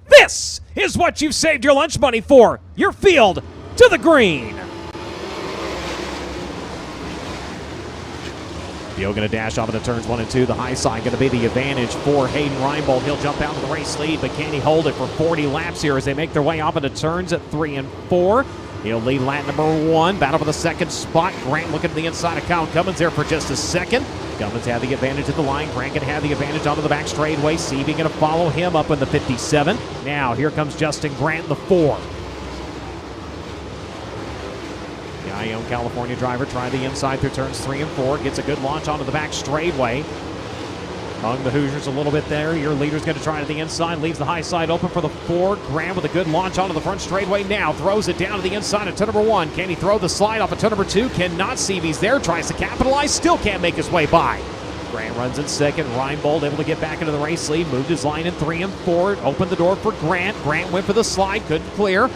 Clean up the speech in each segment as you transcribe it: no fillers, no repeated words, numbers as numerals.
This is what you've saved your lunch money for. Your field to the green. Beal going to dash off into turns 1 and 2. The high side going to be the advantage for Hayden Reinbold. He'll jump out to the race lead, but can he hold it for 40 laps here as they make their way off into turns at 3 and 4? He'll lead lap number 1. Battle for the second spot. Grant looking to the inside of Kyle Cummins there for just a second. Cummins had the advantage at the line. Grant going to have the advantage onto the back straightaway. Seavey going to follow him up in the 57. Now here comes Justin Grant, the 4. The Ione, California driver tried the inside through turns 3 and 4. Gets a good launch onto the back straightaway. Hung the Hoosiers a little bit there. Your leader's going to try to the inside. Leaves the high side open for the 4. Grant with a good launch onto the front straightaway now. Throws it down to the inside of turn number 1. Can he throw the slide off of turn number 2? Cannot. Seavey's there. Tries to capitalize. Still can't make his way by. Grant runs in second. Reinbold able to get back into the race lead. Moved his line in 3 and 4. Opened the door for Grant. Grant went for the slide. Couldn't clear.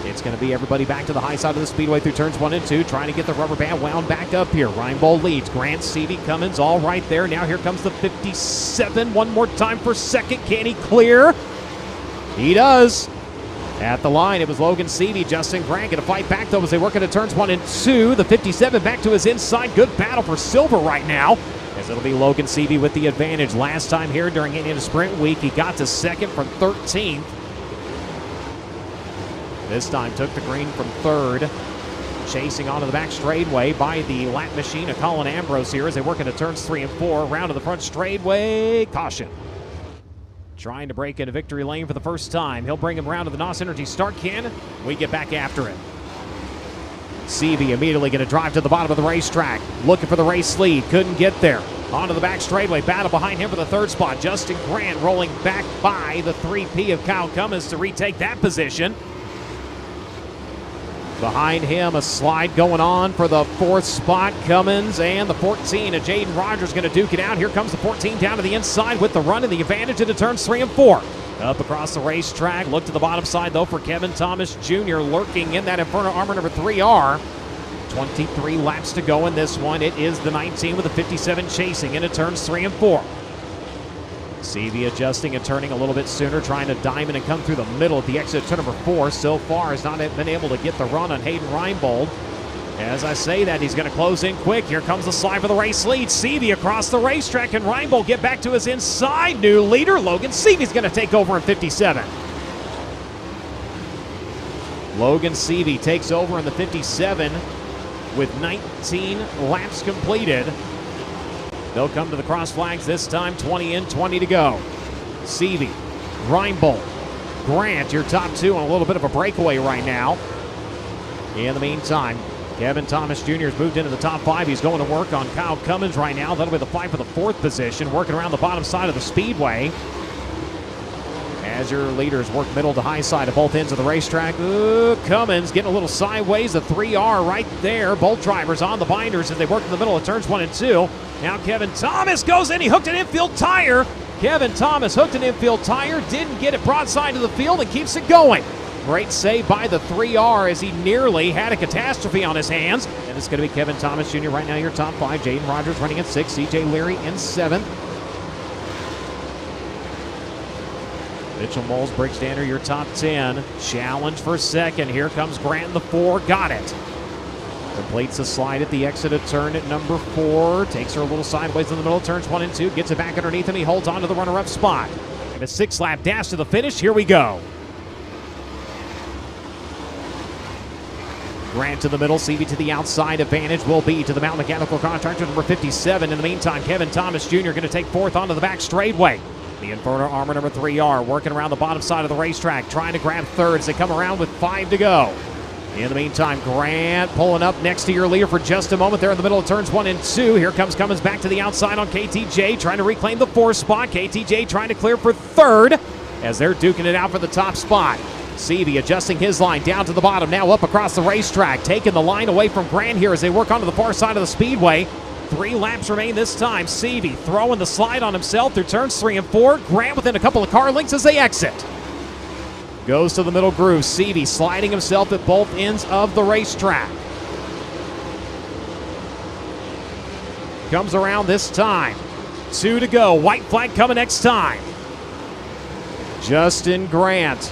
It's going to be everybody back to the high side of the speedway through turns 1 and 2, trying to get the rubber band wound back up here. Reinbold leads. Grant, Seavey, Cummins, all right there. Now here comes the 57. One more time for second. Can he clear? He does. At the line, it was Logan Seavey. Justin Grant going to fight back, though, as they work into turns 1 and 2. The 57 back to his inside. Good battle for silver right now, as it'll be Logan Seavey with the advantage. Last time here during Indiana Sprint Week, he got to second from 13th. This time took the green from 3rd. Chasing onto the back straightaway by the lap machine of Colin Ambrose here as they work into turns 3 and 4. Round to the front straightaway. Caution. Trying to break into victory lane for the first time. He'll bring him around to the NOS Energy start can. We get back after it. Seavey immediately going to drive to the bottom of the racetrack. Looking for the race lead. Couldn't get there. Onto the back straightaway. Battle behind him for the 3rd spot. Justin Grant rolling back by the 3P of Kyle Cummins to retake that position. Behind him, a slide going on for the 4th spot. Cummins and the 14 of Jaden Rogers going to duke it out. Here comes the 14 down to the inside with the run and the advantage into turns 3 and 4. Up across the racetrack. Look to the bottom side, though, for Kevin Thomas Jr. lurking in that Inferno Armor number 3R. 23 laps to go in this one. It is the 19 with the 57 chasing into turns 3 and 4. Seavey adjusting and turning a little bit sooner, trying to diamond and come through the middle at the exit of turn number 4. So far has not been able to get the run on Hayden Reinbold. As I say that, he's going to close in quick. Here comes the slide for the race lead. Seavey across the racetrack, and Reinbold get back to his inside. New leader, Logan Seavey's going to take over in 57. Logan Seavey takes over in the 57 with 19 laps completed. They'll come to the cross flags this time, 20 in, 20 to go. Seavey, Reinbold, Grant, your top 2 on a little bit of a breakaway right now. In the meantime, Kevin Thomas Jr. has moved into the top 5. He's going to work on Kyle Cummins right now. That'll be the fight for the 4th position, working around the bottom side of the speedway. As your leaders work middle to high side at both ends of the racetrack. Cummins getting a little sideways. The 3R right there. Both drivers on the binders as they work in the middle of turns 1 and 2. Now Kevin Thomas goes in. He hooked an infield tire. Kevin Thomas hooked an infield tire. Didn't get it broadside to the field and keeps it going. Great save by the 3R as he nearly had a catastrophe on his hands. And it's going to be Kevin Thomas Jr. right now, your top 5. Jaden Rogers running in 6th. CJ Leary in 7th. Mitchell Moles, Brigstander, your top 10. Challenge for 2nd. Here comes Grant in the 4. Got it. Completes the slide at the exit of turn at number 4. Takes her a little sideways in the middle of turns 1 and 2. Gets it back underneath him. He holds on to the runner-up spot. And a 6-lap dash to the finish. Here we go. Grant to the middle. Seavey to the outside. Advantage will be to the Mountain Mechanical Contractor, number 57. In the meantime, Kevin Thomas Jr. going to take 4th onto the back straightaway. The Inferno Armor number 3R working around the bottom side of the racetrack, trying to grab 3rd as they come around with 5 to go. In the meantime, Grant pulling up next to your leader for just a moment there in the middle of turns 1 and 2. Here comes Cummins back to the outside on KTJ, trying to reclaim the 4th spot. KTJ trying to clear for 3rd as they're duking it out for the top spot. Seavey adjusting his line down to the bottom, now up across the racetrack, taking the line away from Grant here as they work onto the far side of the speedway. 3 laps remain this time. Seavey throwing the slide on himself through turns 3 and 4. Grant within a couple of car lengths as they exit. Goes to the middle groove. Seavey sliding himself at both ends of the racetrack. Comes around this time. 2 to go. White flag coming next time. Justin Grant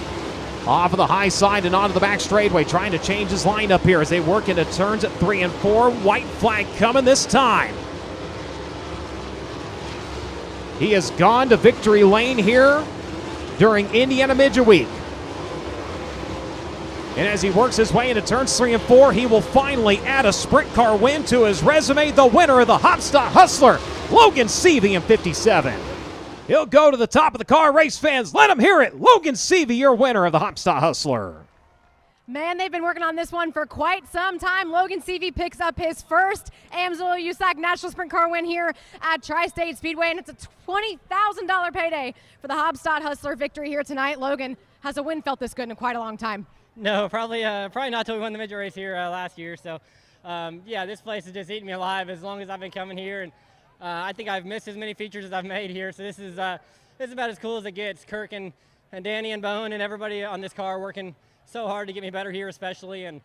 off of the high side and onto the back straightaway, trying to change his lineup here as they work into turns at 3 and 4. White flag coming this time. He has gone to victory lane here during Indiana Midget Week. And as he works his way into turns 3 and 4, he will finally add a sprint car win to his resume. The winner of the Haubstadt Hustler, Logan Seavey in 57. He'll go to the top of the car. Race fans, let him hear it. Logan Seavey, your winner of the Haubstadt Hustler. Man, they've been working on this one for quite some time. Logan Seavey picks up his first AMSOIL USAC National Sprint Car win here at Tri-State Speedway, and it's a $20,000 payday for the Haubstadt Hustler victory here tonight. Logan, has a win felt this good in quite a long time? No, probably not till we won the midget race here last year. So, yeah, this place is just eating me alive as long as I've been coming here, and I think I've missed as many features as I've made here. So this is about as cool as it gets. Kirk and Danny and Bone and everybody on this car working so hard to get me better here, especially. And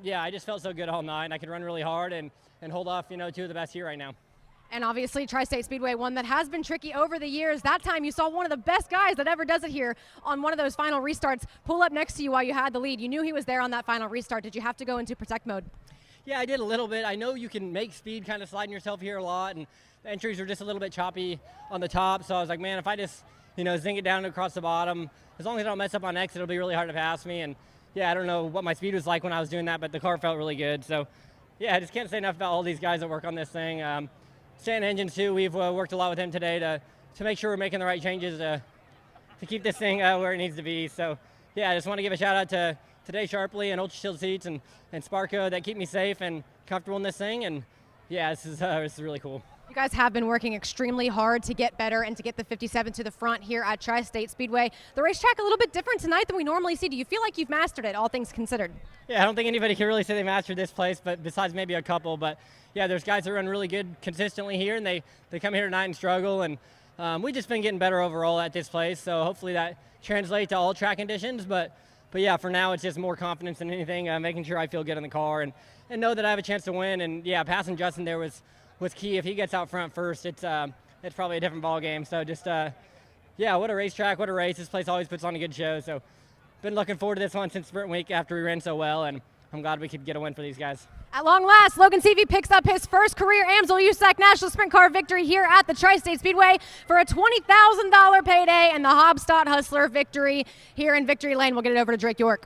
yeah, I just felt so good all night, and I could run really hard and hold off, two of the best here right now. And obviously Tri-State Speedway, one that has been tricky over the years. That time you saw one of the best guys that ever does it here on one of those final restarts pull up next to you while you had the lead. You knew he was there on that final restart. Did you have to go into protect mode? Yeah, I did a little bit. I know you can make speed kind of sliding yourself here a lot, and the entries were just a little bit choppy on the top. So I was like, man, if I just, zing it down across the bottom, as long as I don't mess up on exit, it'll be really hard to pass me. And yeah, I don't know what my speed was like when I was doing that, but the car felt really good. So yeah, I just can't say enough about all these guys that work on this thing. Stan Engines too, we've worked a lot with him today to make sure we're making the right changes to keep this thing where it needs to be. So yeah, I just want to give a shout out to Today Sharpley and Ultra Shield Seats and Sparco that keep me safe and comfortable in this thing. And yeah, this is really cool. You guys have been working extremely hard to get better and to get the 57 to the front here at Tri-State Speedway. The racetrack a little bit different tonight than we normally see. Do you feel like you've mastered it, all things considered? Yeah, I don't think anybody can really say they mastered this place, but besides maybe a couple. But yeah, there's guys that run really good consistently here, and they come here tonight and struggle. And we've just been getting better overall at this place. So hopefully that translates to all track conditions. But yeah, for now it's just more confidence than anything, making sure I feel good in the car and know that I have a chance to win. And yeah, passing Justin there was key. If he gets out front first, it's probably a different ball game. So just yeah, what a racetrack, what a race. This place always puts on a good show. So been looking forward to this one since sprint week after we ran so well, and I'm glad we could get a win for these guys. At long last, Logan Seavey picks up his first career AMSOIL USAC National Sprint Car victory here at the Tri-State Speedway for a $20,000 payday and the Haubstadt Hustler victory here in Victory Lane. We'll get it over to Drake York.